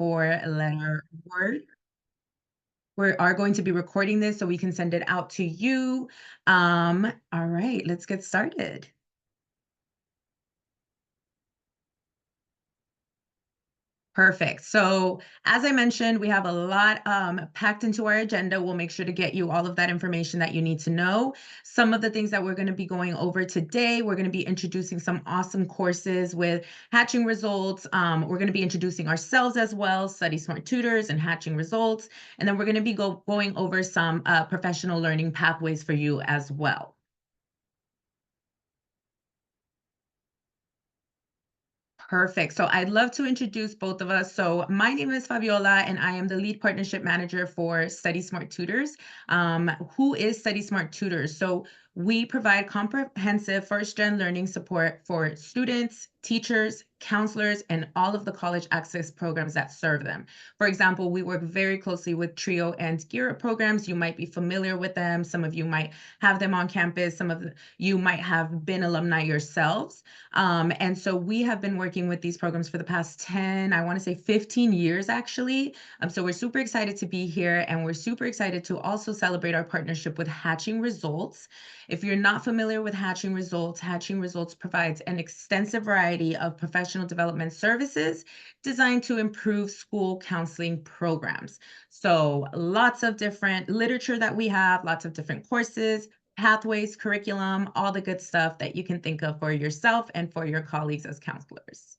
4-letter word. We are going to be recording this so we can send it out to you. All right, let's get started. Perfect. So as I mentioned, we have a lot packed into our agenda. We'll make sure to get you all of that information that you need to know. Some of the things that we're going to be going over today, we're going to be introducing some awesome courses with hatching results. We're going to be introducing ourselves as well, Study Smart Tutors and hatching results. And then we're going to be going over some professional learning pathways for you as well. Perfect. So I'd love to introduce both of us. So my name is Fabiola, and I am the lead partnership manager for Study Smart Tutors. Who is Study Smart Tutors? So we provide comprehensive first-gen learning support for students, teachers, counselors, and all of the college access programs that serve them. For example, we work very closely with TRIO and Gear Up programs. You might be familiar with them. Some of you might have them on campus. Some of you might have been alumni yourselves. And so we have been working with these programs for the past 10, I want to say 15 years actually. So we're super excited to be here, and we're super excited to also celebrate our partnership with Hatching Results. If you're not familiar with Hatching Results provides an extensive variety of professional development services designed to improve school counseling programs. So lots of different literature that we have, lots of different courses, pathways, curriculum, all the good stuff that you can think of for yourself and for your colleagues as counselors.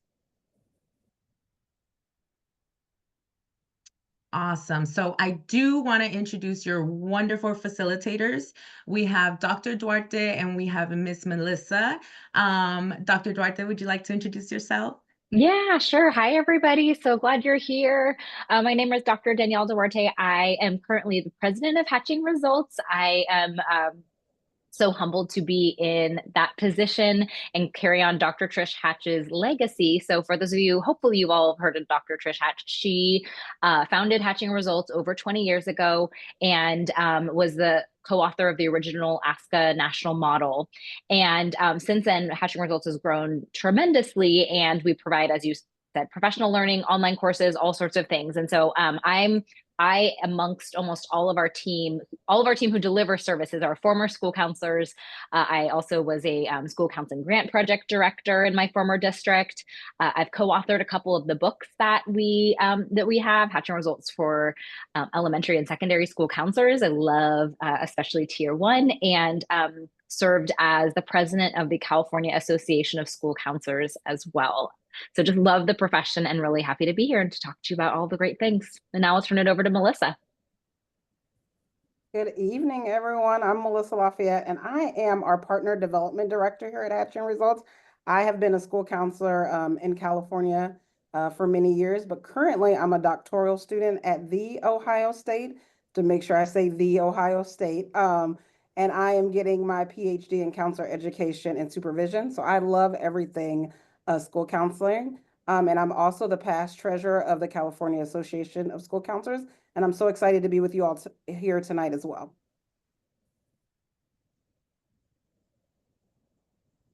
Awesome. So I do want to introduce your wonderful facilitators. We have Dr. Duarte and we have Miss Melissa. Dr. Duarte, would you like to introduce yourself? Yeah, sure. Hi, everybody. So glad you're here. My name is Dr. Danielle Duarte. I am currently the president of Hatching Results. I am so humbled to be in that position and carry on Dr. Trish Hatch's legacy. So for those of you, hopefully you've all heard of Dr. Trish Hatch. She founded Hatching Results over 20 years ago and was the co-author of the original ASCA national model. And since then, Hatching Results has grown tremendously, and we provide, as you said, professional learning, online courses, all sorts of things. And so I, amongst almost all of our team who deliver services, are former school counselors. I also was a school counseling grant project director in my former district. I've co-authored a couple of the books that we have, Hatching Results for elementary and secondary school counselors. I love especially Tier 1, and served as the president of the California Association of School Counselors as well. So just love the profession and really happy to be here and to talk to you about all the great things. And now I'll turn it over to Melissa. Good evening, everyone. I'm Melissa Lafayette, and I am our Partner Development Director here at Hatching Results. I have been a school counselor in California for many years, but currently I'm a doctoral student at The Ohio State, to make sure I say The Ohio State. And I am getting my PhD in counselor education and supervision. So I love everything school counseling. And I'm also the past treasurer of the California Association of School Counselors. And I'm so excited to be with you all here tonight as well.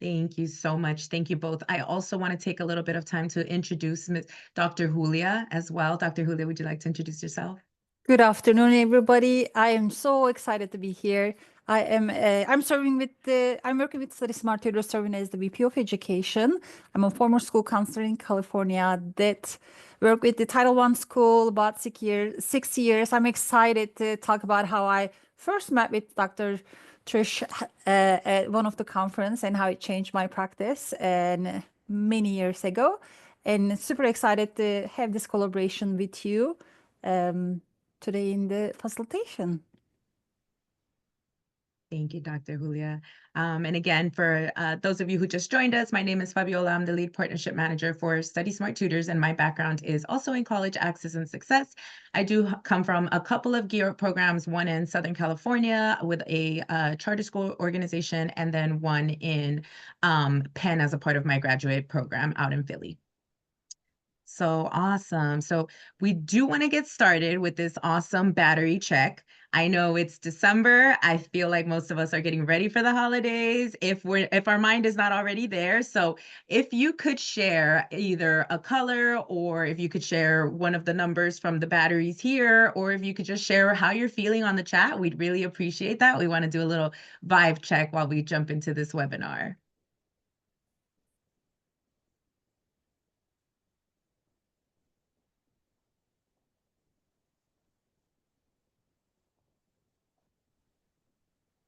Thank you so much. Thank you both. I also want to take a little bit of time to introduce Dr. Julia as well. Dr. Julia, would you like to introduce yourself? Good afternoon, everybody. I am so excited to be here. I'm working with Study Smart Tutors, serving as the VP of Education. I'm a former school counselor in California that worked with the Title I school about 6 years. I'm excited to talk about how I first met with Dr. Trish at one of the conference and how it changed my practice and many years ago. And super excited to have this collaboration with you today in the facilitation. Thank you, Dr. Julia. And again, for those of you who just joined us, my name is Fabiola. I'm the lead partnership manager for Study Smart Tutors, and my background is also in college access and success. I do come from a couple of Gear Up programs, one in Southern California with a charter school organization, and then one in Penn as a part of my graduate program out in Philly. So awesome. So we do want to get started with this awesome battery check. I know it's December. I feel like most of us are getting ready for the holidays if our mind is not already there. So if you could share either a color, or if you could share one of the numbers from the batteries here, or if you could just share how you're feeling on the chat, we'd really appreciate that. We want to do a little vibe check while we jump into this webinar.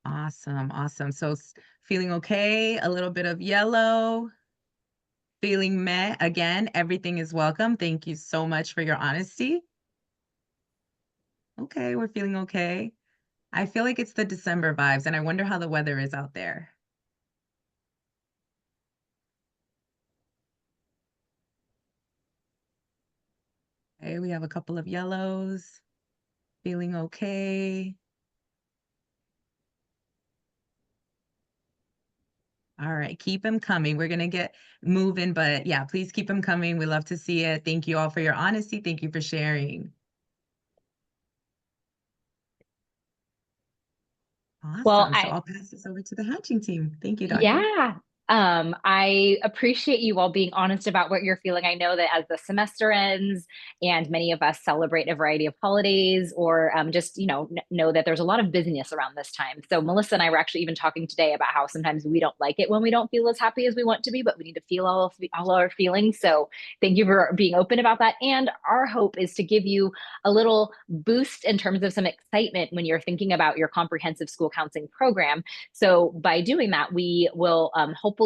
Awesome, awesome. So feeling okay, a little bit of yellow, feeling meh. Again, everything is welcome. Thank you so much for your honesty. Okay, we're feeling okay. I feel like it's the December vibes, and I wonder how the weather is out there. Okay, we have a couple of yellows. Feeling okay. All right, keep them coming. We're gonna get moving, but yeah, please keep them coming. We love to see it. Thank you all for your honesty. Thank you for sharing. Well, Awesome. So I'll pass this over to the hatching team. Thank you, Doctor. yeah. I appreciate you all being honest about what you're feeling. I know that as the semester ends and many of us celebrate a variety of holidays, or just, know that there's a lot of busyness around this time. So Melissa and I were actually even talking today about how sometimes we don't like it when we don't feel as happy as we want to be, but we need to feel all our feelings. So thank you for being open about that. And our hope is to give you a little boost in terms of some excitement when you're thinking about your comprehensive school counseling program. So by doing that, we will hopefully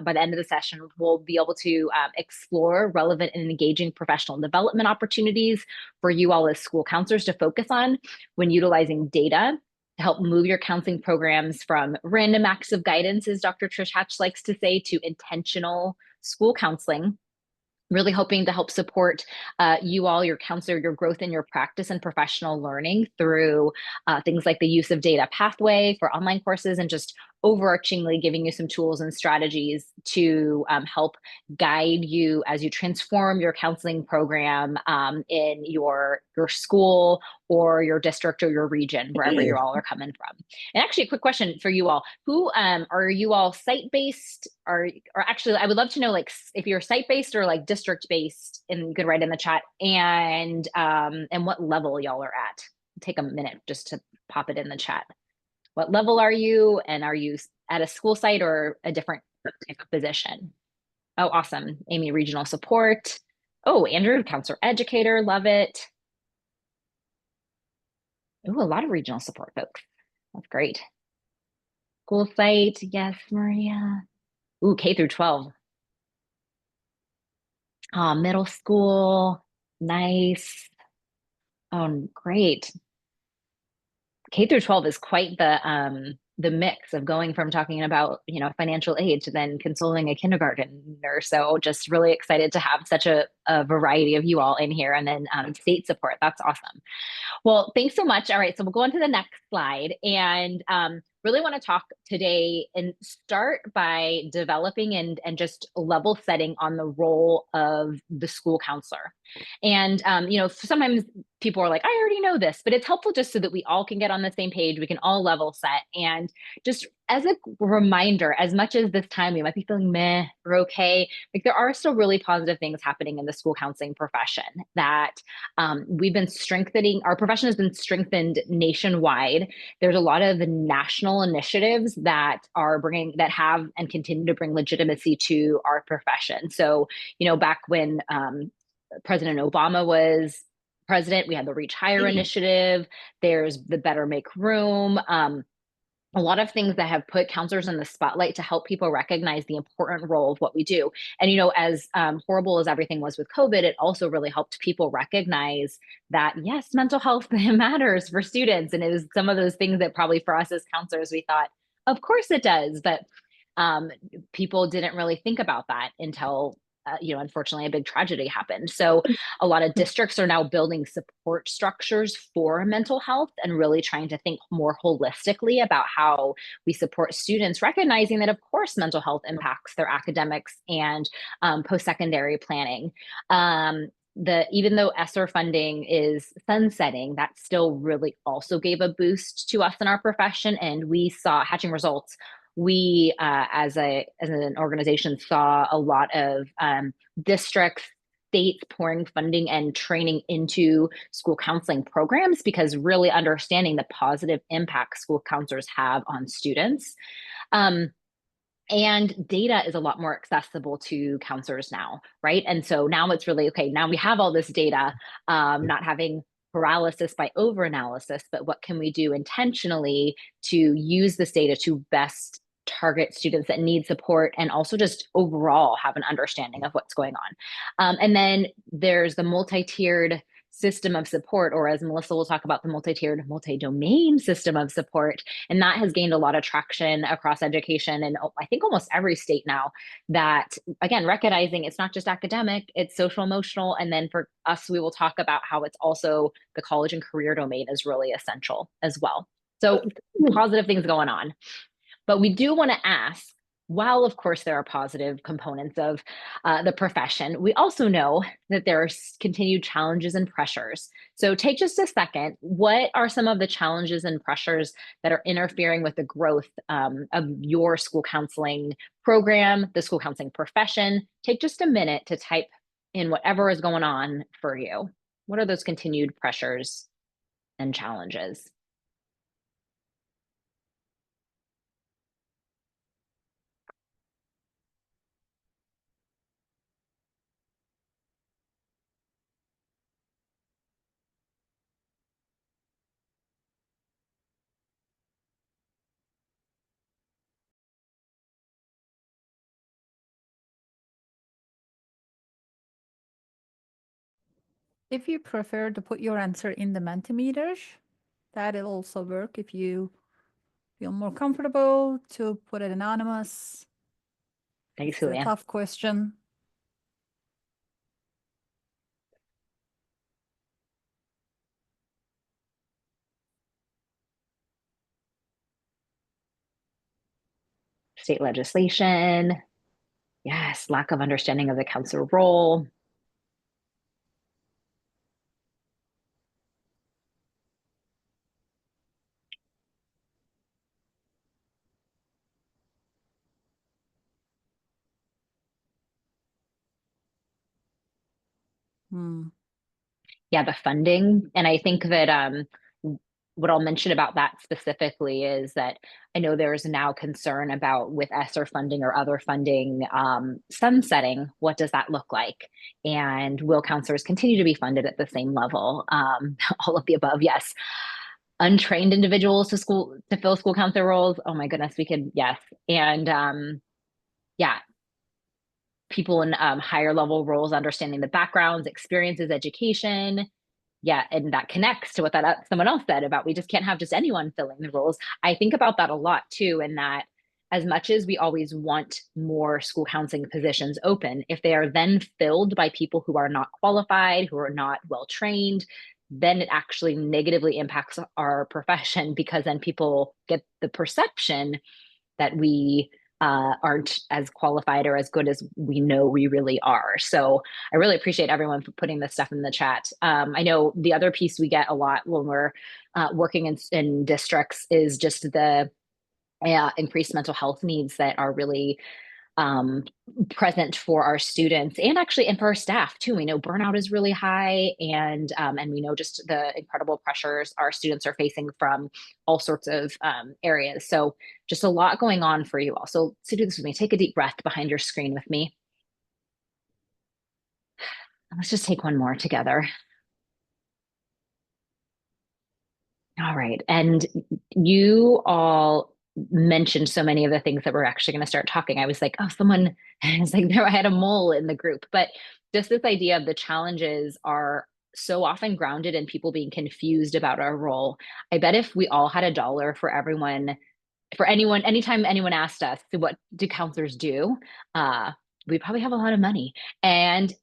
by the end of the session, we'll be able to explore relevant and engaging professional development opportunities for you all as school counselors to focus on when utilizing data to help move your counseling programs from random acts of guidance, as Dr. Trish Hatch likes to say, to intentional school counseling. Really hoping to help support you all, your counselor, your growth in your practice and professional learning through things like the use of data pathway for online courses, and just overarchingly giving you some tools and strategies to help guide you as you transform your counseling program in your school or your district or your region, wherever you all are coming from. And actually, a quick question for you all: who are you all site-based? Or actually, I would love to know, like, if you're site-based or like district-based, and you could write in the chat, and what level y'all are at. Take a minute just to pop it in the chat. What level are you, and are you at a school site or a different type of position? Oh, awesome. Amy, regional support. Oh, Andrew, counselor educator, love it. Oh, a lot of regional support folks. That's great. School site, yes, Maria. Ooh, K through 12. Middle school, nice. Oh, great. K through 12 is quite the mix of going from talking about, financial aid to then consoling a kindergartner. So just really excited to have such a variety of you all in here, and then state support. That's awesome. Well, thanks so much. All right, so we'll go on to the next slide, and really want to talk today and start by developing and just level setting on the role of the school counselor. And sometimes people are like, I already know this, but it's helpful just so that we all can get on the same page. We can all level set, and just as a reminder, as much as this time we might be feeling meh or okay, like there are still really positive things happening in the school counseling profession that we've been strengthening. Our profession has been strengthened nationwide. There's a lot of national initiatives that have and continue to bring legitimacy to our profession. So, back when President Obama was president, we had the Reach Higher initiative. There's the Better Make Room. A lot of things that have put counselors in the spotlight to help people recognize the important role of what we do. And, as horrible as everything was with COVID, it also really helped people recognize that, yes, mental health matters for students. And it was some of those things that probably for us as counselors, we thought, of course it does. But people didn't really think about that until unfortunately, a big tragedy happened. So a lot of districts are now building support structures for mental health and really trying to think more holistically about how we support students, recognizing that, of course, mental health impacts their academics and post-secondary planning. even though ESSER funding is sunsetting, that still really also gave a boost to us in our profession. And we saw Hatching Results. We, as an organization, saw a lot of districts, states pouring funding and training into school counseling programs, because really understanding the positive impact school counselors have on students. And data is a lot more accessible to counselors now, right? And so now it's really, okay, now we have all this data, not having paralysis by overanalysis, but what can we do intentionally to use this data to best target students that need support, and also just overall have an understanding of what's going on. And then there's the multi-tiered system of support, or as Melissa will talk about, the multi-tiered, multi-domain system of support. And that has gained a lot of traction across education, and I think almost every state now, that, again, recognizing it's not just academic, it's social emotional. And then for us, we will talk about how it's also the college and career domain is really essential as well. So positive things going on. But we do want to ask, while of course there are positive components of the profession, we also know that there are continued challenges and pressures. So take just a second. What are some of the challenges and pressures that are interfering with the growth of your school counseling program, the school counseling profession? Take just a minute to type in whatever is going on for you. What are those continued pressures and challenges? If you prefer to put your answer in the Mentimeter, that'll also work. If you feel more comfortable to put it anonymous. Thanks, It's a Julia. tough question. State legislation. Yes, lack of understanding of the counselor role. Yeah, the funding. And I think that what I'll mention about that specifically is that I know there is now concern about, with ESSER funding or other funding sunsetting, what does that look like? And will counselors continue to be funded at the same level? All of the above, yes. Untrained individuals to fill school counselor roles. Oh my goodness, we could, yes. And yeah, people in higher level roles, understanding the backgrounds, experiences, education. Yeah, and that connects to what that someone else said about, we just can't have just anyone filling the roles. I think about that a lot too, and that as much as we always want more school counseling positions open, if they are then filled by people who are not qualified, who are not well trained, then it actually negatively impacts our profession, because then people get the perception that we aren't as qualified or as good as we know we really are. So I really appreciate everyone for putting this stuff in the chat. I know the other piece we get a lot when we're working in districts is just the increased mental health needs that are really present for our students, and actually, and for our staff too. We know burnout is really high, and we know just the incredible pressures our students are facing from all sorts of areas. So just a lot going on for you all. So do this with me. Take a deep breath behind your screen with me. Let's just take one more together. All right. And you all mentioned so many of the things that we're actually going to start talking. I was like, oh, someone is like, there, I had a mole in the group. But just this idea of the challenges are so often grounded in people being confused about our role. I bet if we all had $1 for everyone, for anyone, anytime anyone asked us, what do counselors do? We'd probably have a lot of money. And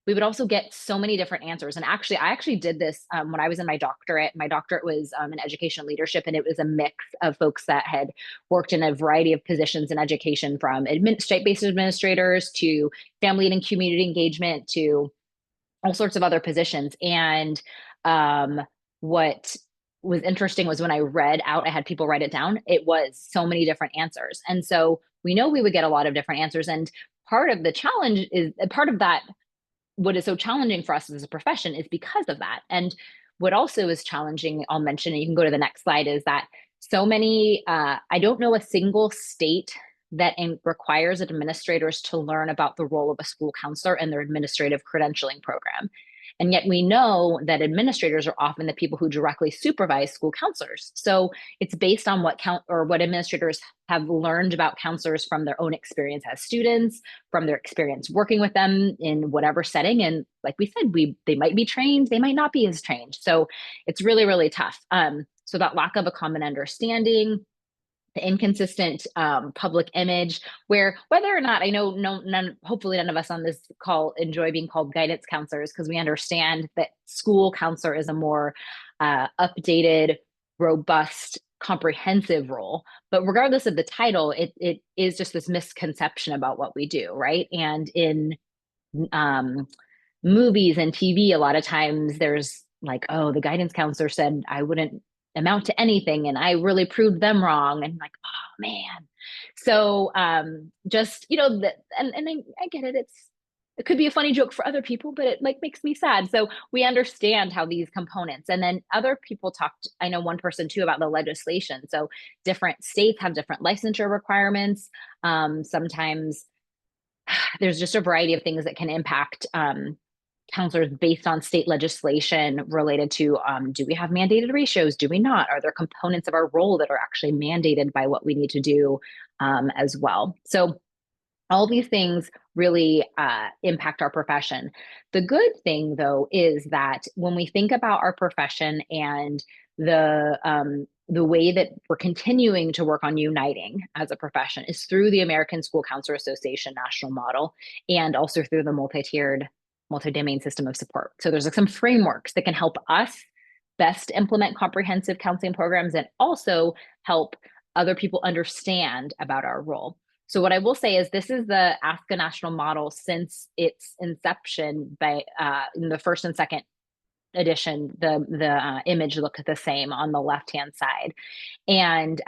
we would also get so many different answers. And actually, I actually did this when I was in my doctorate. My doctorate was in education leadership, and it was a mix of folks that had worked in a variety of positions in education, from state-based administrators to family and community engagement to all sorts of other positions. And what was interesting was when I read out, I had people write it down, it was so many different answers. And so we know we would get a lot of different answers. And part of the challenge is part of that, what is so challenging for us as a profession is because of that. And what also is challenging, I'll mention, and you can go to the next slide, is that so many, I don't know a single state that requires administrators to learn about the role of a school counselor in their administrative credentialing program. And yet we know that administrators are often the people who directly supervise school counselors. So it's based on what administrators have learned about counselors from their own experience as students, from their experience working with them in whatever setting. And like we said, they might be trained, they might not be as trained. So it's really, really tough. So that lack of a common understanding, the inconsistent public image, where whether or not, I know hopefully none of us on this call enjoy being called guidance counselors, because we understand that school counselor is a more updated, robust, comprehensive role. But regardless of the title, it is just this misconception about what we do, right? And in movies and TV, a lot of times there's like, oh, the guidance counselor said I wouldn't amount to anything and I really proved them wrong. And like, oh man. So just, and I get it. It could be a funny joke for other people, but it like makes me sad. So we understand how these components, and then other people talked, I know one person too, about the legislation. So different states have different licensure requirements. Sometimes there's just a variety of things that can impact counselors based on state legislation related to do we have mandated ratios? Do we not? Are there components of our role that are actually mandated by what we need to do as well? So all these things really impact our profession. The good thing, though, is that when we think about our profession and the way that we're continuing to work on uniting as a profession is through the American School Counselor Association national model, and also through the multi-tiered, multi-domain system of support. So there's like some frameworks that can help us best implement comprehensive counseling programs and also help other people understand about our role. So what I will say is this is the ASCA national model since its inception by in the first and second edition. The image look the same on the left-hand side. And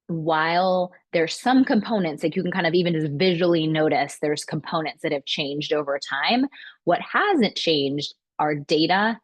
while there's some components that you can kind of even just visually notice, there's components that have changed over time. What hasn't changed are data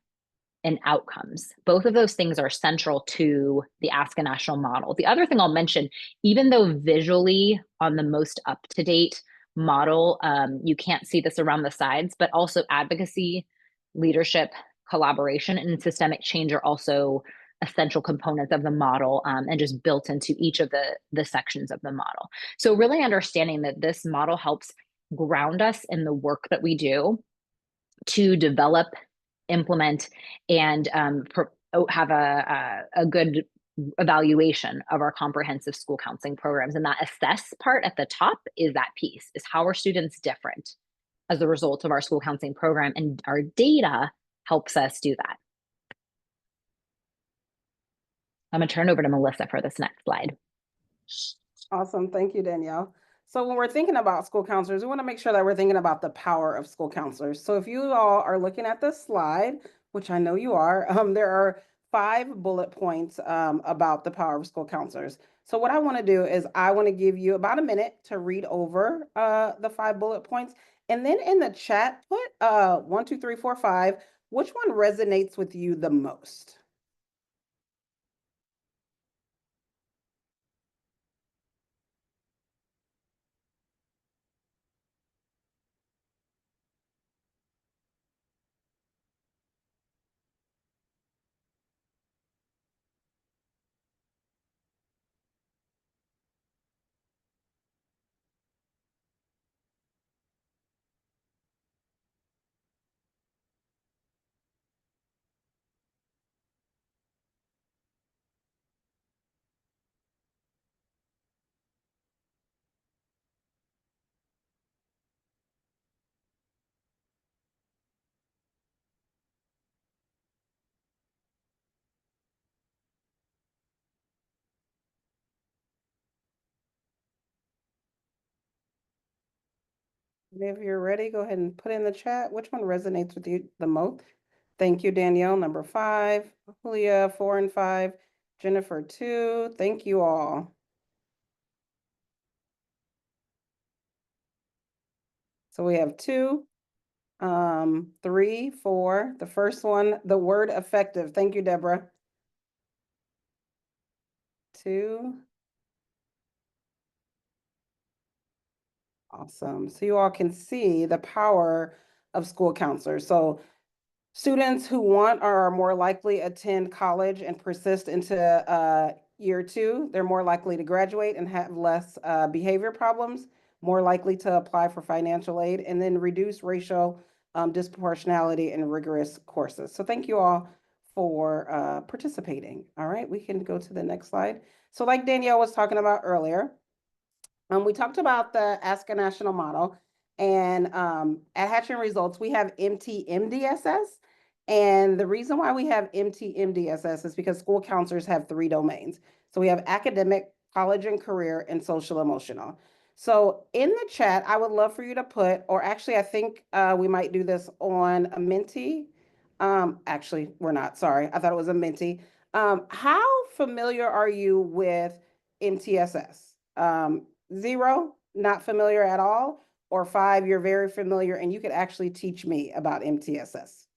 and outcomes. Both of those things are central to the ASCA national model. The other thing I'll mention, even though visually on the most up-to-date model, you can't see this around the sides, but also advocacy, leadership, collaboration, and systemic change are also essential components of the model and just built into each of the sections of the model. So really understanding that this model helps ground us in the work that we do to develop, implement, and have a good evaluation of our comprehensive school counseling programs. And that assess part at the top is that piece, is how are students different as a result of our school counseling program, and our data helps us do that. I'm gonna turn over to Melissa for this next slide. Awesome, thank you, Danielle. So when we're thinking about school counselors, we want to make sure that we're thinking about the power of school counselors. So if you all are looking at the slide, which I know you are, there are 5 bullet points about the power of school counselors. So what I want to do is I want to give you about a minute to read over the 5 bullet points. And then in the chat, put 1, 2, 3, 4, 5, which one resonates with you the most? If you're ready, go ahead and put in the chat which one resonates with you the most. Thank you, Danielle, number 5, Julia, 4 and 5, Jennifer, 2. Thank you all. So we have 2, 3, 4. The first one, the word effective. Thank you, Deborah. 2. Awesome. So you all can see the power of school counselors. So students who want or are more likely attend college and persist into year 2, they're more likely to graduate and have less behavior problems, more likely to apply for financial aid, and then reduce racial disproportionality in rigorous courses. So thank you all for participating. All right, we can go to the next slide. So like Danielle was talking about earlier, we talked about the Ask a National model, and at Hatching Results, we have MTMDSS. And the reason why we have MTMDSS is because school counselors have 3 domains. So we have academic, college and career, and social emotional. So in the chat, I would love for you to put, or actually, I think we might do this on a Menti. Actually, we're not, sorry. I thought it was a Menti. How familiar are you with MTSS? 0, not familiar at all, or 5, you're very familiar and you could actually teach me about MTSS.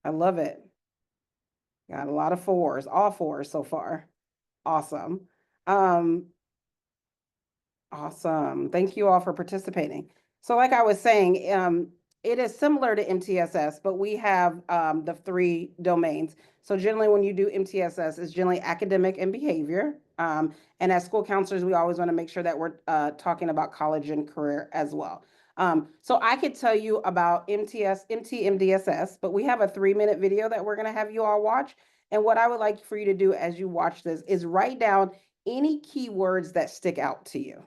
I love it. Got a lot of 4s, all 4s so far. Awesome. Awesome. Thank you all for participating. So like I was saying, it is similar to MTSS, but we have the 3 domains. So generally when you do MTSS, it's generally academic and behavior. And as school counselors, we always want to make sure that we're talking about college and career as well. So I could tell you about MTMDSS, but we have a 3-minute video that we're going to have you all watch. And what I would like for you to do as you watch this is write down any keywords that stick out to you.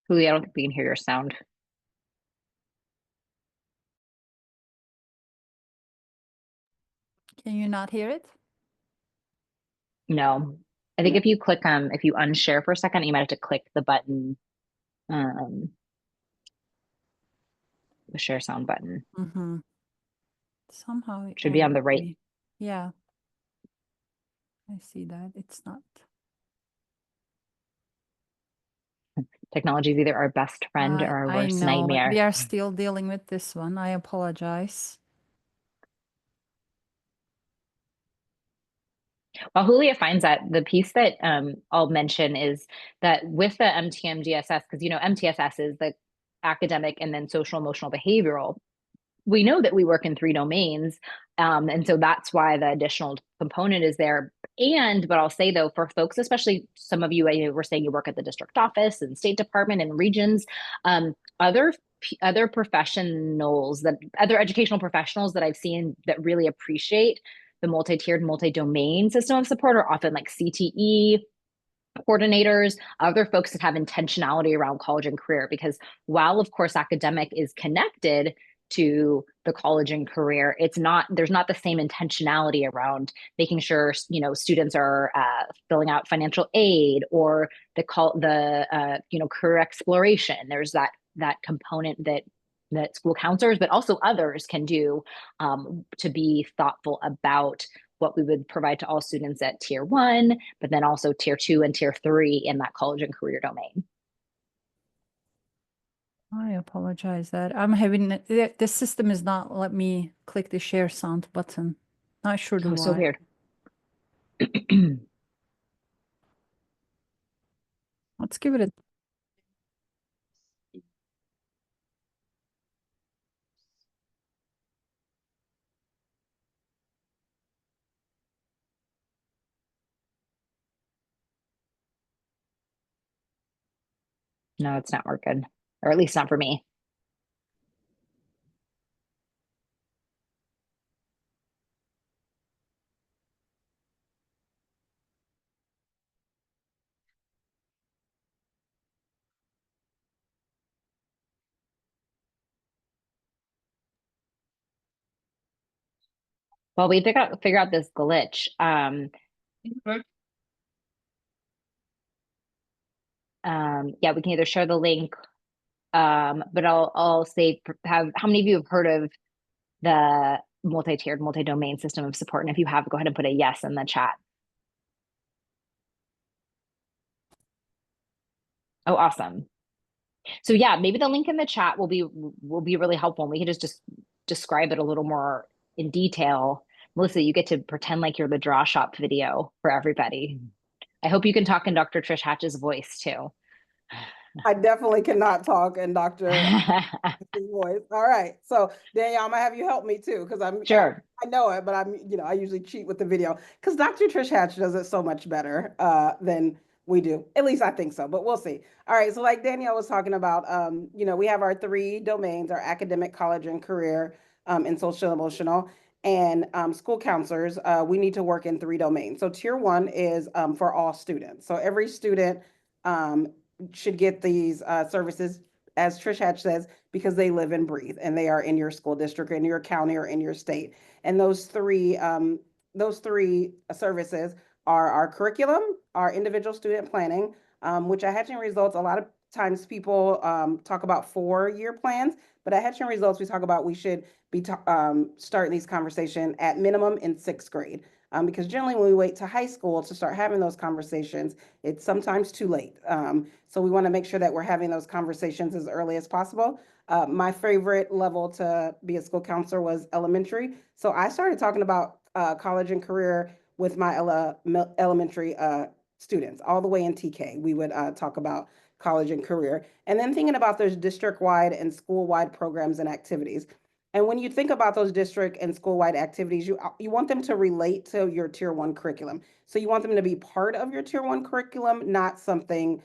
Julie, I don't think we can hear your sound. Can you not hear it? No. I think if you click if you unshare for a second, you might have to click the button, the share sound button. Mm-hmm. Somehow Should be on the right. Yeah. I see that. It's not. Technology is either our best friend or our I worst know. nightmare. We are still dealing with this one. I apologize. While Julia finds that, the piece that I'll mention is that with the MTMDSS, because MTSS is the academic and then social emotional behavioral, we know that we work in 3 domains. And so that's why the additional component is there. But I'll say though, for folks, especially some of you were saying you work at the district office and state department and regions, other professionals, other educational professionals that I've seen that really appreciate the multi-tiered, multi-domain system of support are often like CTE coordinators, other folks that have intentionality around college and career, because while of course academic is connected to the college and career, there's not the same intentionality around making sure students are filling out financial aid or the career exploration. There's that component that school counselors, but also others can do to be thoughtful about what we would provide to all students at tier 1, but then also tier 2 and tier 3 in that college and career domain. I apologize that I'm having the system is not let me click the share sound button. Not sure Oh, why. so weird. Let's give it a No, it's not working, or at least not for me. Well, we figure out this glitch. Yeah, we can either share the link, but I'll say how many of you have heard of the multi-tiered, multi-domain system of support? And if you have, go ahead and put a yes in the chat. Oh, awesome. So yeah, maybe the link in the chat will be really helpful. And we can just describe it a little more in detail. Melissa, you get to pretend like you're the draw shop video for everybody. I hope you can talk in Dr. Trish Hatch's voice too. I definitely cannot talk in Dr. voice. All right. So Danielle, I'm gonna have you help me too, because Sure. I know it, but I usually cheat with the video because Dr. Trish Hatch does it so much better than we do. At least I think so, but we'll see. All right. So like Danielle was talking about, we have our 3 domains, our academic, college, and career, and social emotional. And school counselors, we need to work in 3 domains. So tier 1 is for all students. So every student should get these services, as Trish Hatch says, because they live and breathe and they are in your school district, in your county, or in your state. And those three services are our curriculum, our individual student planning, which at Hatching Results, a lot of times people talk about 4-year plans, but at Hatching Results, we talk about we should be starting these conversations at minimum in 6th grade. Because generally when we wait to high school to start having those conversations, it's sometimes too late. So we want to make sure that we're having those conversations as early as possible. My favorite level to be a school counselor was elementary. So I started talking about college and career with my elementary students, all the way in TK. We would talk about college and career. And then thinking about those district-wide and school-wide programs and activities. And when you think about those district and school-wide activities, you want them to relate to your tier 1 curriculum. So you want them to be part of your tier 1 curriculum, not something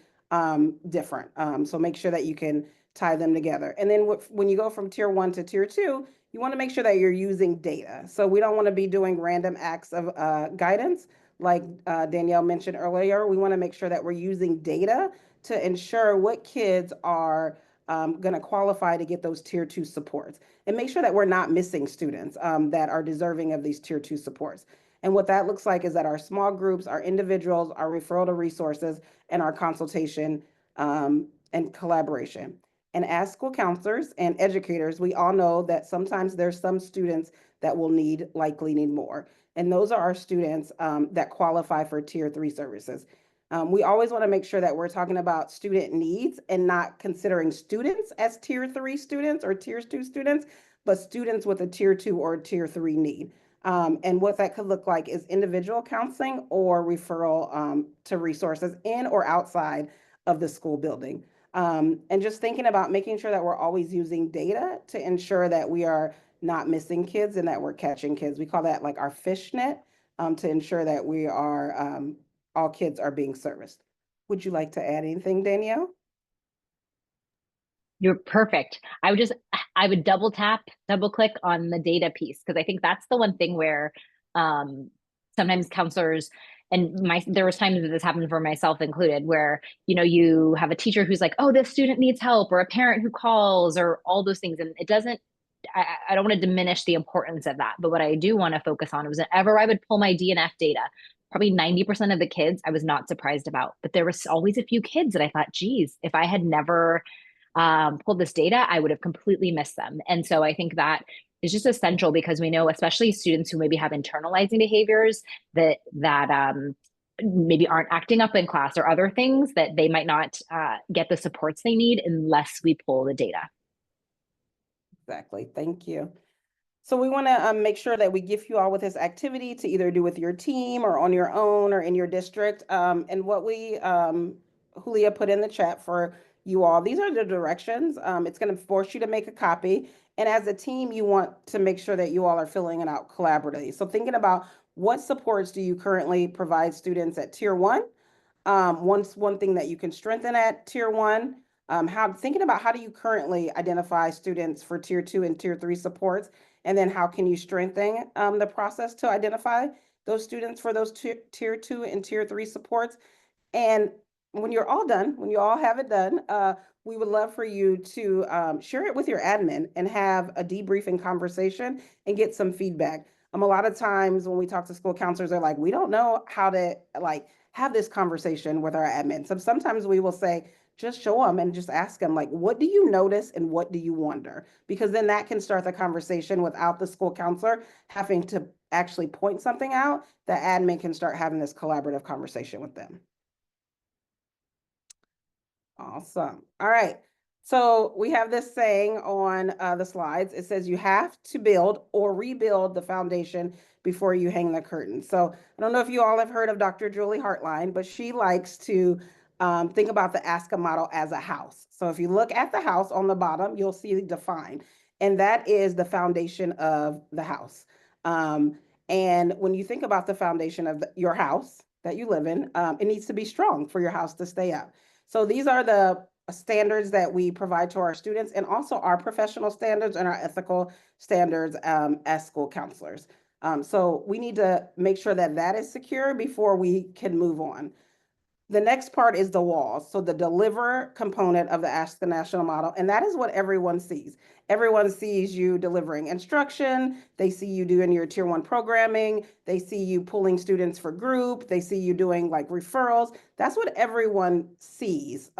different. So make sure that you can tie them together. And then when you go from tier 1 to tier 2, you want to make sure that you're using data. So we don't want to be doing random acts of guidance. Like Danielle mentioned earlier, we want to make sure that we're using data to ensure what kids are going to qualify to get those tier 2 supports, and make sure that we're not missing students that are deserving of these tier 2 supports. And what that looks like is that our small groups, our individuals, our referral to resources, and our consultation and collaboration. And as school counselors and educators, we all know that sometimes there's some students that will likely need more. And those are our students that qualify for tier 3 services. We always want to make sure that we're talking about student needs and not considering students as tier 3 students or tier 2 students, but students with a tier 2 or tier 3 need. And what that could look like is individual counseling or referral to resources in or outside of the school building. And just thinking about making sure that we're always using data to ensure that we are not missing kids and that we're catching kids. We call that like our fishnet to ensure that we are all kids are being serviced. Would you like to add anything, Danielle? You're perfect. I would double click on the data piece, because I think that's the one thing where sometimes counselors, and there was times that this happened for myself included, where you have a teacher who's like, oh, this student needs help, or a parent who calls, or all those things, and it doesn't. I don't want to diminish the importance of that, but what I do want to focus on was whenever I would pull my DNF data, probably 90% of the kids I was not surprised about, but there was always a few kids that I thought, geez, if I had never pulled this data, I would have completely missed them. And so I think that is just essential, because we know, especially students who maybe have internalizing behaviors that maybe aren't acting up in class, or other things, that they might not get the supports they need unless we pull the data. Exactly. Thank you. So we want to make sure that we gift you all with this activity to either do with your team or on your own or in your district. And what Julia put in the chat for you all, these are the directions. It's going to force you to make a copy. And as a team, you want to make sure that you all are filling it out collaboratively. So thinking about what supports do you currently provide students at tier 1? One thing that you can strengthen at tier 1. Thinking about how do you currently identify students for tier 2 and tier 3 supports, and then how can you strengthen the process to identify those students for those tier 2 and tier 3 supports. And when you're all done, when you all have it done, we would love for you to share it with your admin and have a debriefing conversation and get some feedback. A lot of times when we talk to school counselors, they're like, we don't know how to like have this conversation with our admin. So sometimes we will say, just show them and just ask them, like, what do you notice and what do you wonder? Because then that can start the conversation without the school counselor having to actually point something out. The admin can start having this collaborative conversation with them. Awesome. All right. So we have this saying on the slides. It says you have to build or rebuild the foundation before you hang the curtain. So I don't know if you all have heard of Dr. Julie Hartline, but she likes to think about the ASCA model as a house. So if you look at the house on the bottom, you'll see defined, and that is the foundation of the house. And when you think about the foundation of your house that you live in, it needs to be strong for your house to stay up. So these are the standards that we provide to our students, and also our professional standards and our ethical standards as school counselors. So we need to make sure that that is secure before we can move on. The next part is the walls. So the deliver component of the Ask the National model, and that is what everyone sees. Everyone sees you delivering instruction. They see you doing your tier 1 programming. They see you pulling students for group. They see you doing like referrals. That's what everyone sees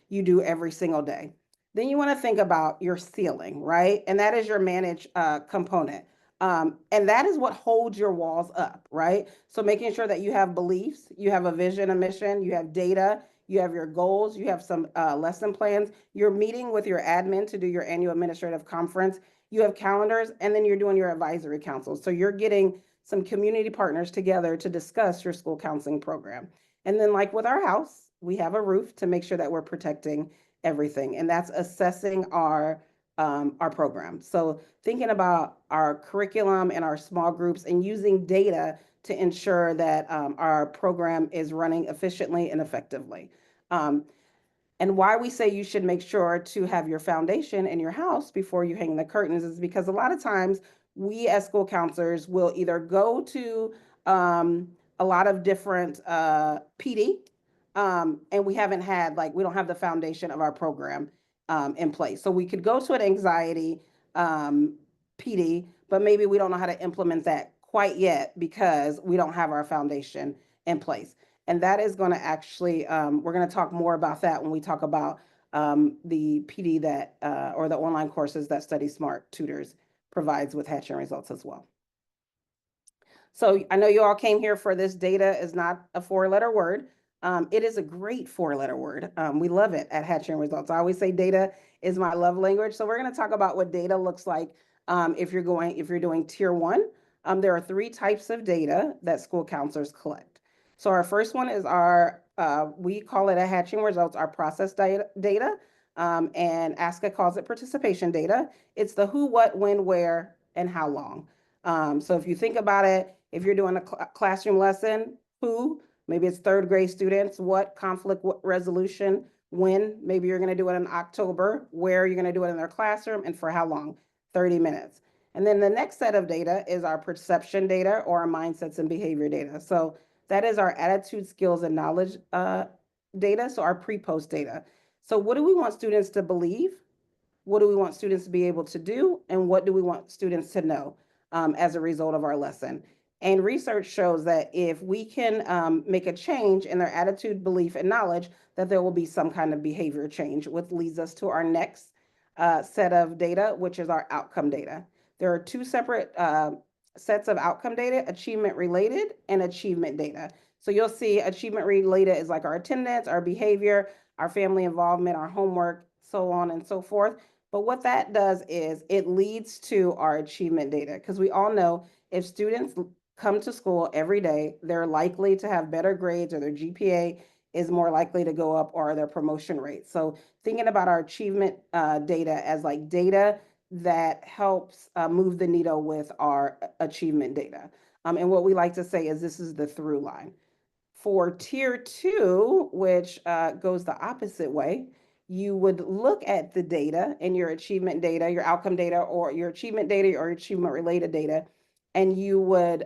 you do every single day. Then you want to think about your ceiling, right? And that is your manage component. And that is what holds your walls up, right? So making sure that you have beliefs, you have a vision, a mission, you have data, you have your goals, you have some lesson plans, you're meeting with your admin to do your annual administrative conference, you have calendars, and then you're doing your advisory council. So you're getting some community partners together to discuss your school counseling program. And then like with our house, we have a roof to make sure that we're protecting everything. And that's assessing our program. So thinking about our curriculum and our small groups and using data to ensure that our program is running efficiently and effectively. And why we say you should make sure to have your foundation in your house before you hang the curtains is because a lot of times we as school counselors will either go to a lot of different PD and we haven't had, like, we don't have the foundation of our program in place. So we could go to an anxiety PD, but maybe we don't know how to implement that quite yet because we don't have our foundation in place. And that is going to actually, we're going to talk more about that when we talk about the PD that, or the online courses that Study Smart Tutors provides with Hatching Results as well. So I know you all came here for this. Data is not a 4-letter word. It is a great 4-letter word. We love it at Hatching Results. I always say data is my love language. So we're going to talk about what data looks like if you're doing tier 1. There are 3 types of data that school counselors collect. So our first one is our, we call it at Hatching Results, our process data, and ASCA calls it participation data. It's the who, what, when, where, and how long. So if you think about it, if you're doing a classroom lesson, who, maybe it's 3rd grade students, what, conflict resolution, when, maybe you're going to do it in October, where you're going to do it in their classroom, and for how long, 30 minutes. And then the next set of data is our perception data or our mindsets and behavior data. So that is our attitude, skills, and knowledge data, so our pre-post data. So what do we want students to believe? What do we want students to be able to do? And what do we want students to know as a result of our lesson? And research shows that if we can make a change in their attitude, belief, and knowledge, that there will be some kind of behavior change, which leads us to our next set of data, which is our outcome data. There are 2 separate sets of outcome data, achievement related and achievement data. So you'll see achievement related is like our attendance, our behavior, our family involvement, our homework, so on and so forth. But what that does is it leads to our achievement data, because we all know if students come to school every day, they're likely to have better grades, or their GPA is more likely to go up, or their promotion rate. So thinking about our achievement data as like data that helps move the needle with our achievement data. And what we like to say is this is the through line. For tier 2, which goes the opposite way, you would look at the data and your achievement data, your outcome data, or your achievement data, or achievement related data, and you would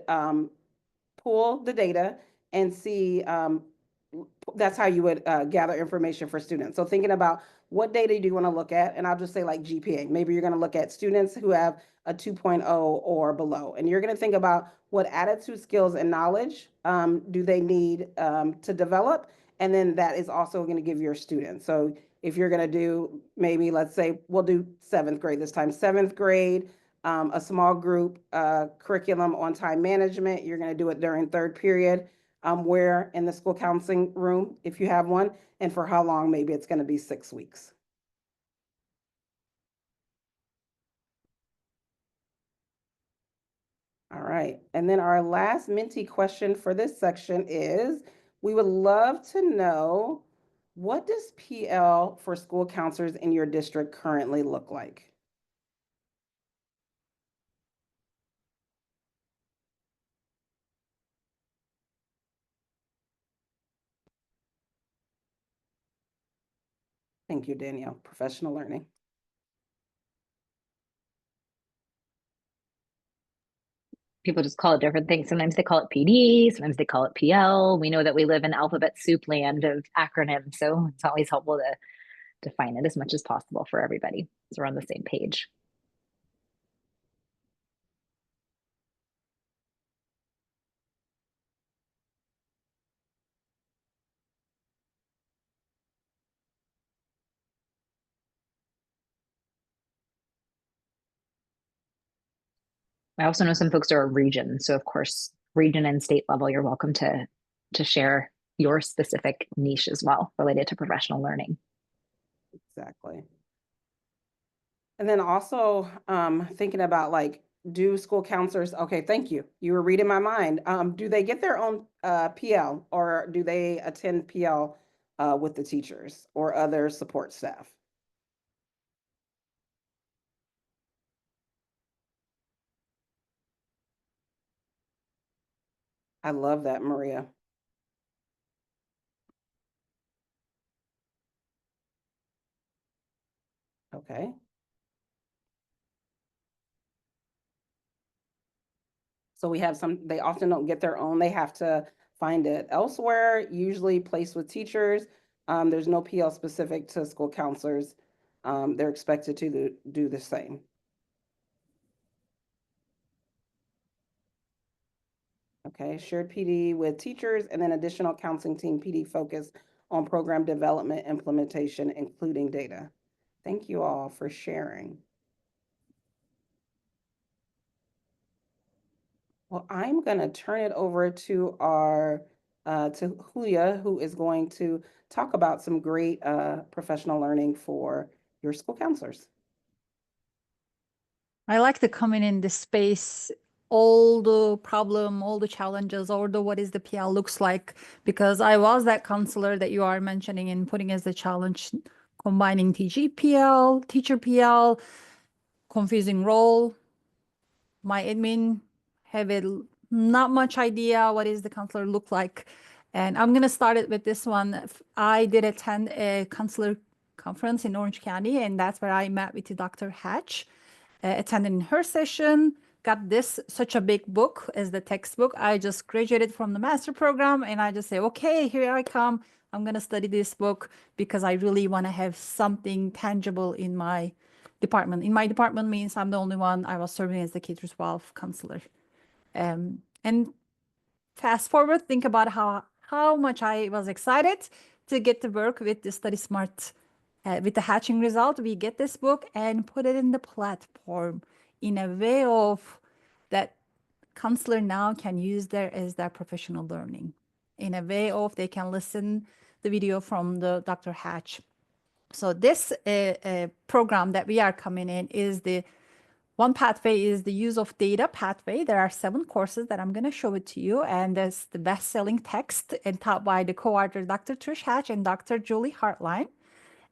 pull the data and see, that's how you would gather information for students. So thinking about what data do you want to look at? And I'll just say like GPA. Maybe you're going to look at students who have a 2.0 or below. And you're going to think about what attitude, skills, and knowledge do they need to develop. And then that is also going to give your students. So if you're going to do maybe, let's say, we'll do 7th grade this time, 7th grade, a small group curriculum on time management. You're going to do it during 3rd period, where in the school counseling room, if you have one, and for how long. Maybe it's going to be 6 weeks. All right. And then our last Menti question for this section is, we would love to know, what does PL for school counselors in your district currently look like? Thank you, Danielle. Professional learning. People just call it different things. Sometimes they call it PD, sometimes they call it PL. We know that we live in alphabet soup land of acronyms, so it's always helpful to define it as much as possible for everybody so we're on the same page. I also know some folks are a region, so of course, region and state level, you're welcome to share your specific niche as well related to professional learning. Exactly. And then also thinking about like, do school counselors, okay, thank you. You were reading my mind. Do they get their own PL, or do they attend PL with the teachers or other support staff? I love that, Maria. Okay. So we have some, they often don't get their own. They have to find it elsewhere, usually placed with teachers. There's no PL specific to school counselors. They're expected to do the same. Okay, shared PD with teachers, and then additional counseling team PD focus on program development, implementation, including data. Thank you all for sharing. Well, I'm going to turn it over to our to Julia, who is going to talk about some great professional learning for your school counselors. I like to come in this space, all the problem, all the challenges, or the what is the PL looks like, because I was that counselor that you are mentioning and putting as the challenge, combining TG PL, teacher PL, confusing role. My admin have not much idea what is the counselor look like. And I'm gonna start it with this one. I did attend a counselor conference in Orange County, and that's where I met with Dr. Hatch. Attending her session, got this such a big book as the textbook. I just graduated from the master program, and I just say, okay, here I come. I'm gonna study this book because I really want to have something tangible in my department. In my department means I'm the only one. I was serving as the K-12 counselor. And fast forward, think about how much I was excited to get to work with the Study Smart. With the hatching result, we get this book and put it in the platform in a way of that counselor now can use there as their professional learning. In a way of they can listen the video from the Dr. Hatch. So this program that we are coming in is the one pathway is the use of data pathway. There are 7 courses that I'm going to show it to you. And there's the best-selling text and taught by the co-author Dr. Trish Hatch and Dr. Julie Hartline.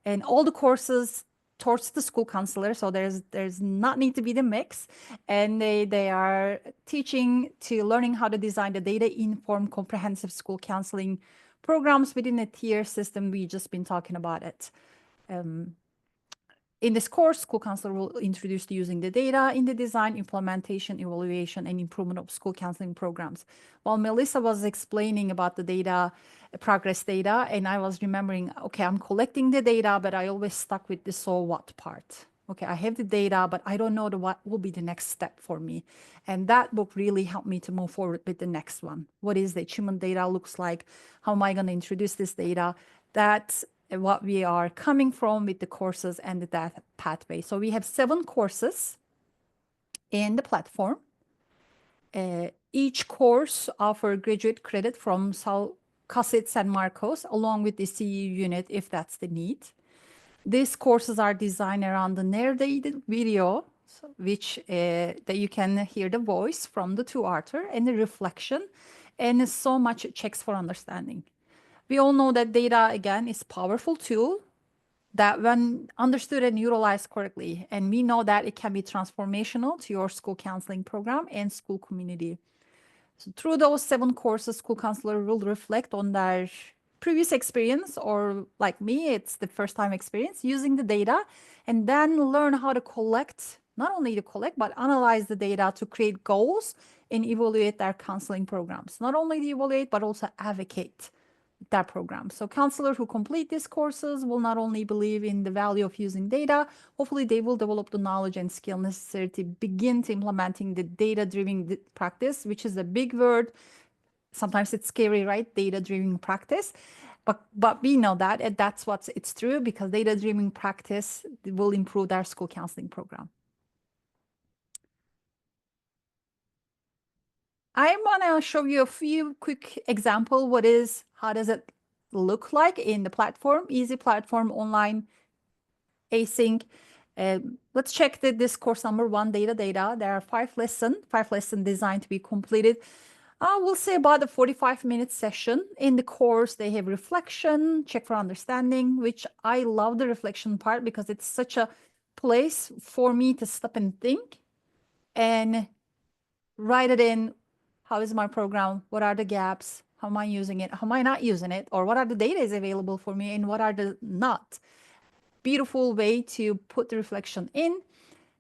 And all the courses towards the school counselor. So there's not need to be the mix. And they are teaching to learning how to design the data-informed comprehensive school counseling programs within a tier system. We just been talking about it. In this course, school counselor will introduce to using the data in the design, implementation, evaluation, and improvement of school counseling programs. While Melissa was explaining about the data, progress data, and I was remembering, okay, I'm collecting the data, but I always stuck with the so what part. Okay, I have the data, but I don't know what will be the next step for me. And that book really helped me to move forward with the next one. What is the achievement data looks like? How am I going to introduce this data? That's what we are coming from with the courses and that pathway. So we have 7 courses in the platform. Each course offers graduate credit from CASIT San Marcos, along with the CE unit if that's the need. These courses are designed around the narrated video, which that you can hear the voice from the tutor and the reflection, and so much checks for understanding. We all know that data, again, is a powerful tool that when understood and utilized correctly, and we know that it can be transformational to your school counseling program and school community. So through those 7 courses, school counselor will reflect on their previous experience, or like me, it's the first time experience using the data, and then learn how to collect, not only to collect, but analyze the data to create goals and evaluate their counseling programs. Not only to evaluate, but also advocate that program. So counselors who complete these courses will not only believe in the value of using data, hopefully they will develop the knowledge and skill necessary to begin to implementing the data-driven practice, which is a big word. Sometimes it's scary, right? Data-driven practice. But we know that, and that's what it's true, because data-driven practice will improve their school counseling program. I want to show you a few quick example. How does it look like in the platform? Easy platform, online, async. Let's check this course number 1, data. There are 5 lessons designed to be completed. We'll say about a 45-minute session. In the course, they have reflection, check for understanding, which I love the reflection part because it's such a place for me to stop and think and write it in. How is my program? What are the gaps? How am I using it? How am I not using it? Or what are the data is available for me and what are the not? Beautiful way to put the reflection in.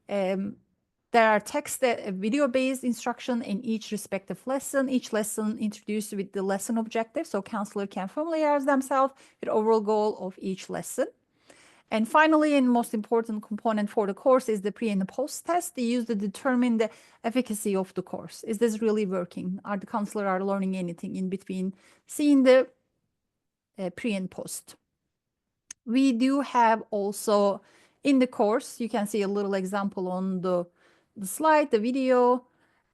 There are text, video-based instruction in each respective lesson. Each lesson introduced with the lesson objective, so counselor can familiarize themselves with the overall goal of each lesson. And finally, and most important component for the course is the pre and the post test. They use to determine the efficacy of the course. Is this really working? Are the counselor are learning anything in between seeing the pre and post? We do have also in the course, you can see a little example on the slide, the video.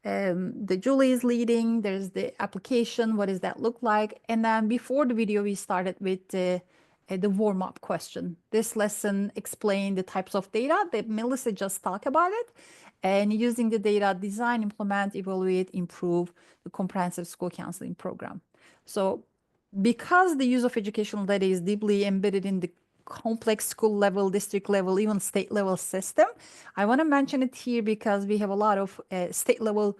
The Julie is leading. There's the application. What does that look like? And then before the video, we started with the warm-up question. This lesson explained the types of data that Melissa just talked about it, and using the data, design, implement, evaluate, improve the comprehensive school counseling program. So because the use of educational data is deeply embedded in the complex school level, district level, even state level system, I want to mention it here because we have a lot of state level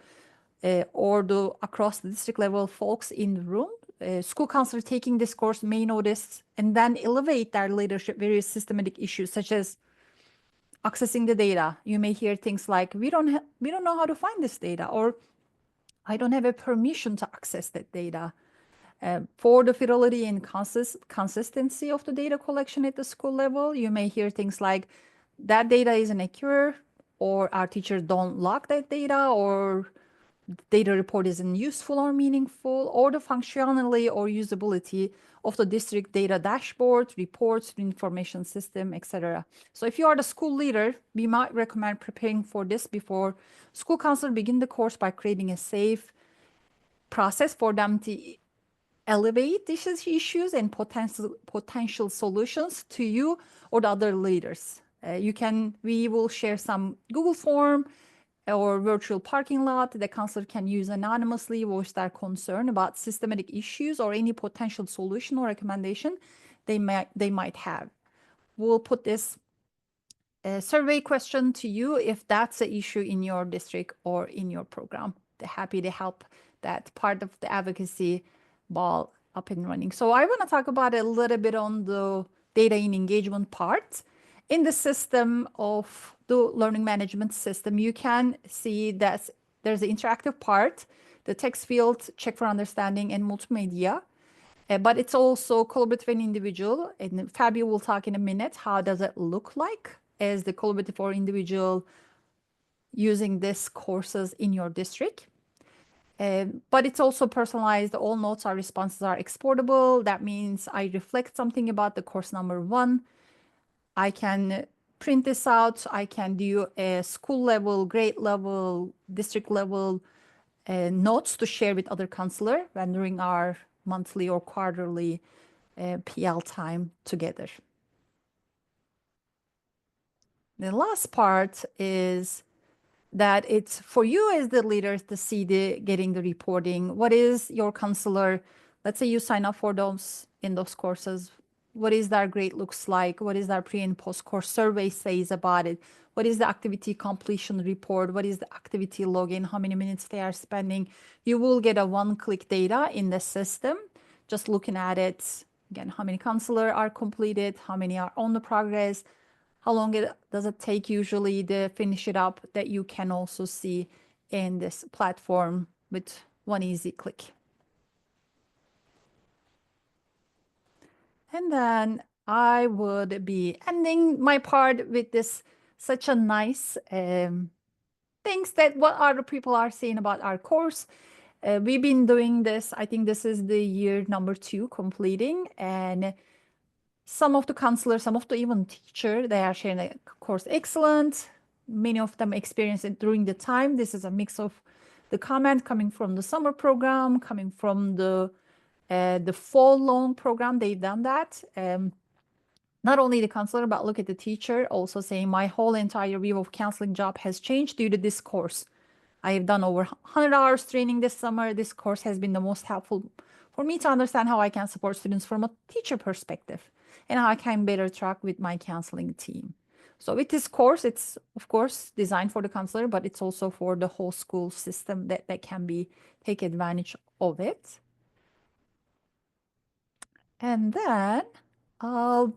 or across the district level folks in the room. School counselors taking this course may notice and then elevate their leadership various systematic issues such as accessing the data. You may hear things like, we don't know how to find this data, or I don't have a permission to access that data. For the fidelity and consistency of the data collection at the school level, you may hear things like, that data isn't accurate, or our teachers don't log that data, or data report isn't useful or meaningful, or the functionality or usability of the district data dashboard, reports, information system, etc. So if you are the school leader, we might recommend preparing for this before school counselor begin the course by creating a safe process for them to elevate these issues and potential solutions to you or the other leaders. We will share some Google form or virtual parking lot. The counselor can use anonymously, voice their concern about systematic issues or any potential solution or recommendation they might have. We'll put this survey question to you if that's an issue in your district or in your program. They're happy to help that part of the advocacy ball up and running. So I want to talk about a little bit on the data and engagement part. in the system of the learning management system, you can see that there's an interactive part, the text field, check for understanding, and multimedia. But it's also collaborative and individual. And Fabio will talk in a minute. How does it look like as the collaborative or individual using these courses in your district? But it's also personalized. All notes or responses are exportable. That means I reflect something about the course number 1. I can print this out. I can do a school level, grade level, district level notes to share with other counselor when during our monthly or quarterly PL time together. The last part is that it's for you as the leaders to see the getting the reporting. What is your counselor? Let's say you sign up for those in those courses. What is their grade looks like? What is their pre and post course survey says about it? What is the activity completion report? What is the activity login? How many minutes they are spending? You will get a one-click data in the system. Just looking at it again, how many counselor are completed? How many are on the progress? How long does it take usually to finish it up, that you can also see in this platform with one easy click. And then I would be ending my part with this such a nice things that what other people are saying about our course. We've been doing this, I think this is the year number 2 completing, and some of the counselors, some of the even teacher, they are sharing the course excellent. Many of them experience it during the time. This is a mix of the comment coming from the summer program, coming from the fall long program. They've done that. Not only the counselor, but look at the teacher also saying my whole entire view of counseling job has changed due to this course. I have done over 100 hours training this summer. This course has been the most helpful for me to understand how I can support students from a teacher perspective and how I can better track with my counseling team. So with this course, it's of course designed for the counselor, but it's also for the whole school system that can be take advantage of it. And then I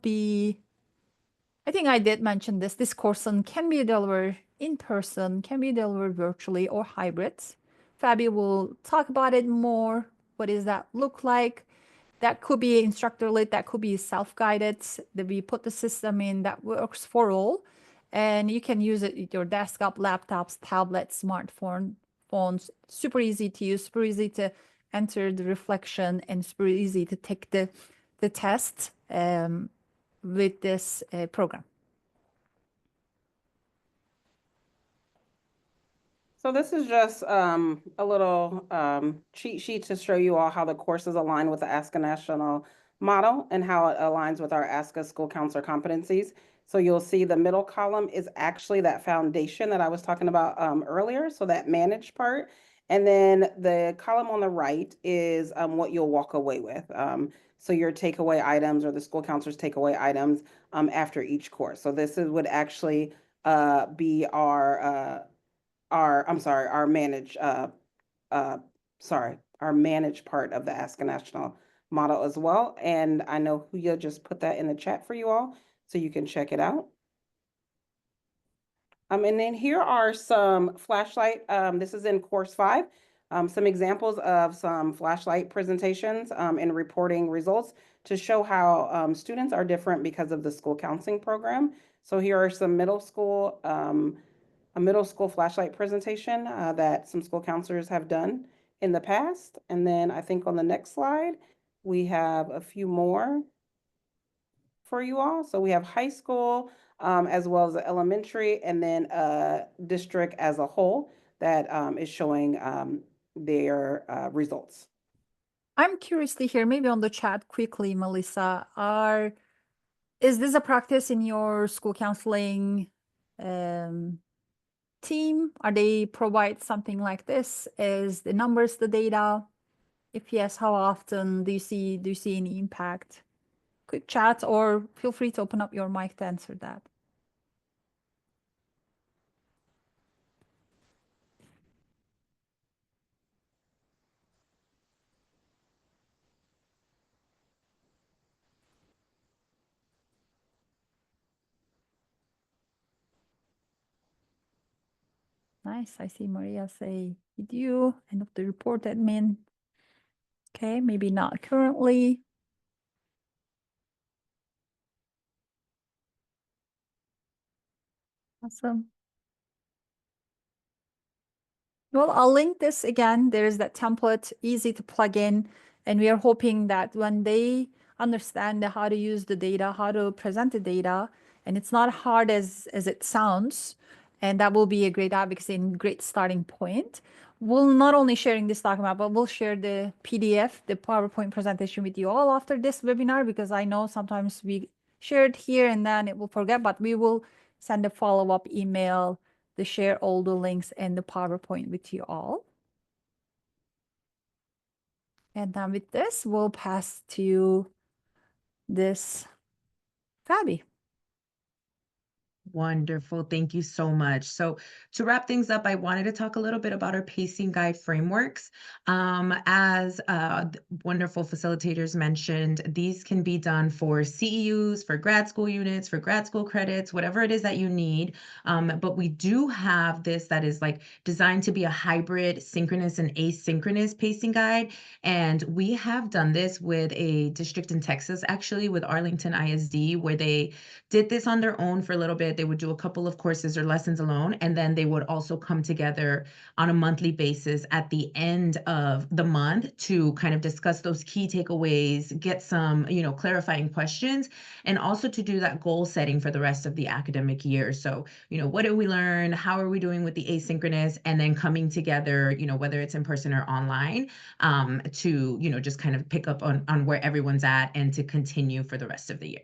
think I did mention this course can be delivered in person, can be delivered virtually or hybrid. Fabi will talk about it more. What does that look like? That could be instructor-led, that could be self-guided, that we put the system in that works for all. And you can use it with your desktop, laptops, tablets, phones. Super easy to use, super easy to enter the reflection, and super easy to take the test with this program. So this is just a little cheat sheet to show you all how the courses align with the Ask a National model and how it aligns with our Ask a School Counselor competencies. So you'll see the middle column is actually that foundation that I was talking about earlier, so that managed part. And then the column on the right is what you'll walk away with. So your takeaway items or the school counselor's takeaway items after each course. So this would actually be our managed our managed part of the Ask a National model as well. And I know Huya just put that in the chat for you all, so you can check it out. And then here are some flashlight. This is in course 5. Some examples of some flashlight presentations and reporting results to show how students are different because of the school counseling program. So here are some a middle school flashlight presentation that some school counselors have done in the past. And then I think on the next slide, we have a few more for you all. So we have high school as well as elementary, and then district as a whole that is showing their results. I'm curious to hear, maybe on the chat quickly, Melissa, is this a practice in your school counseling team? Are they provide something like this? Is the numbers the data? If yes, how often do you see any impact? Quick chat, or feel free to open up your mic to answer that. Nice. I see Maria say you and of the report admin. Okay, maybe not currently. Awesome. Well, I'll link this again. There is that template, easy to plug in. And we are hoping that when they understand how to use the data, how to present the data, and it's not hard as it sounds, and that will be a great advocacy and great starting point. We'll not only sharing this document, but we'll share the PDF, the PowerPoint presentation with you all after this webinar, because I know sometimes we share it here and then it will forget, but we will send a follow-up email to share all the links and the PowerPoint with you all. And then with this, we'll pass to this Fabi. Wonderful. Thank you so much. So to wrap things up, I wanted to talk a little bit about our pacing guide frameworks. As wonderful facilitators mentioned, these can be done for CEUs, for grad school units, for grad school credits, whatever it is that you need. But we do have this that is like designed to be a hybrid synchronous and asynchronous pacing guide. And we have done this with a district in Texas, actually with Arlington ISD, where they did this on their own for a little bit. They would do a couple of courses or lessons alone, and then they would also come together on a monthly basis at the end of the month to kind of discuss those key takeaways, get some, clarifying questions, and also to do that goal setting for the rest of the academic year. So, what did we learn? How are we doing with the asynchronous? And then coming together, whether it's in person or online, to, just kind of pick up on where everyone's at and to continue for the rest of the year.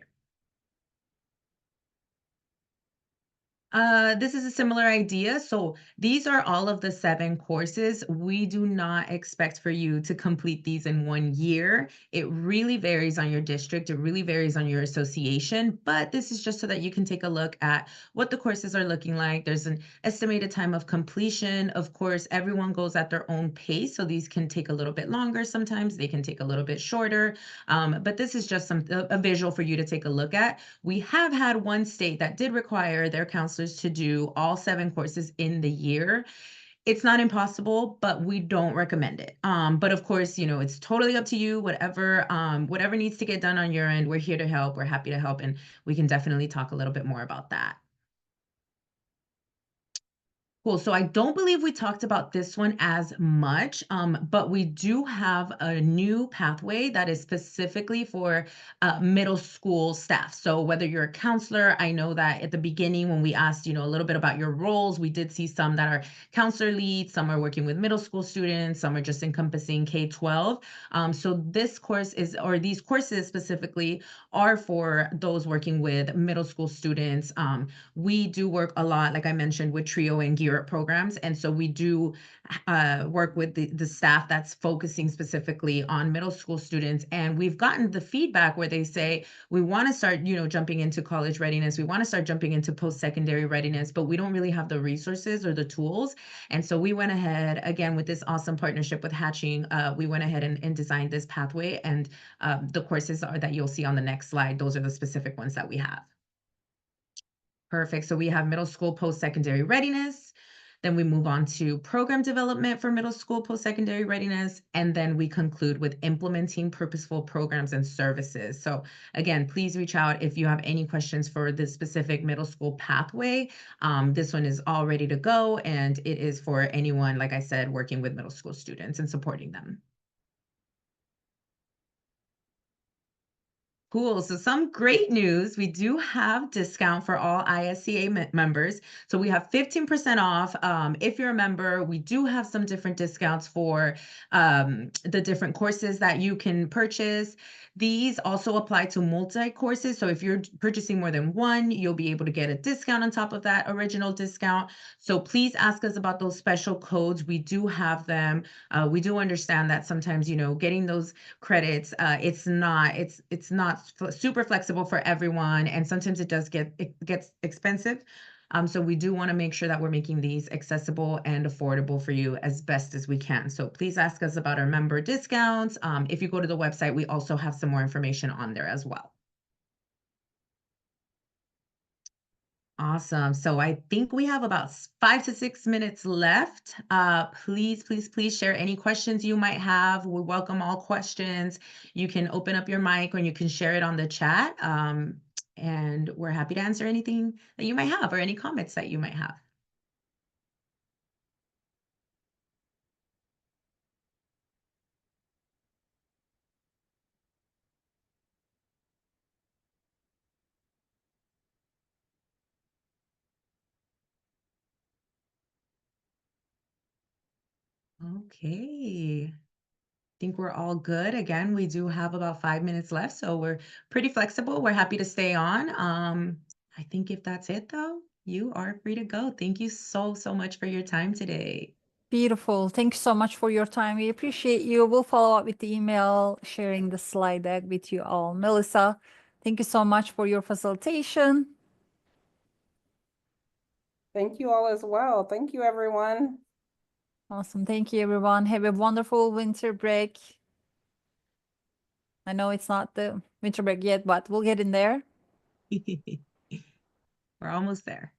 This is a similar idea. So these are all of the 7 courses. We do not expect for you to complete these in 1 year. It really varies on your district. It really varies on your association, but this is just so that you can take a look at what the courses are looking like. There's an estimated time of completion. Of course, everyone goes at their own pace, so these can take a little bit longer. Sometimes they can take a little bit shorter, but this is just a visual for you to take a look at. We have had one state that did require their counselors to do all 7 courses in the year. It's not impossible, but we don't recommend it. But of course, it's totally up to you. Whatever needs to get done on your end, we're here to help. We're happy to help, and we can definitely talk a little bit more about that. Cool. So I don't believe we talked about this one as much, but we do have a new pathway that is specifically for middle school staff. So whether you're a counselor, I know that at the beginning when we asked, a little bit about your roles, we did see some that are counselor leads, some are working with middle school students, some are just encompassing K-12. So this course or these courses specifically are for those working with middle school students. We do work a lot, like I mentioned, with TRIO and Gear Up programs. And so we do work with the staff that's focusing specifically on middle school students. And we've gotten the feedback where they say, we want to start, jumping into college readiness. We want to start jumping into post-secondary readiness, but we don't really have the resources or the tools. And so we went ahead, again, with this awesome partnership with Hatching, we went ahead and designed this pathway. And the courses that you'll see on the next slide, those are the specific ones that we have. Perfect. So we have middle school post-secondary readiness. Then we move on to program development for middle school post-secondary readiness. And then we conclude with implementing purposeful programs and services. So again, please reach out if you have any questions for this specific middle school pathway. This one is all ready to go. And it is for anyone, like I said, working with middle school students and supporting them. Cool. So some great news. We do have discount for all ISCA members. So we have 15% off. If you're a member, we do have some different discounts for the different courses that you can purchase. These also apply to multi-courses. So if you're purchasing more than one, you'll be able to get a discount on top of that original discount. So please ask us about those special codes. We do have them. We do understand that sometimes, getting those credits, it's not super flexible for everyone, and sometimes it gets expensive. So we do want to make sure that we're making these accessible and affordable for you as best as we can. So please ask us about our member discounts. If you go to the website, we also have some more information on there as well. Awesome. So I think we have about 5 to 6 minutes left. Please, please, please share any questions you might have. We welcome all questions. You can open up your mic or you can share it on the chat. And we're happy to answer anything that you might have or any comments that you might have. Okay. Think we're all good. Again, we do have about 5 minutes left, so we're pretty flexible. We're happy to stay on. I think if that's it though, you are free to go. Thank you so, so much for your time today. Beautiful. Thank you so much for your time. We appreciate you. We'll follow up with the email, sharing the slide deck with you all. Melissa, thank you so much for your facilitation. Thank you all as well. Thank you, everyone. Awesome. Thank you, everyone. Have a wonderful winter break. I know it's not the winter break yet, but we'll get in there. We're almost there.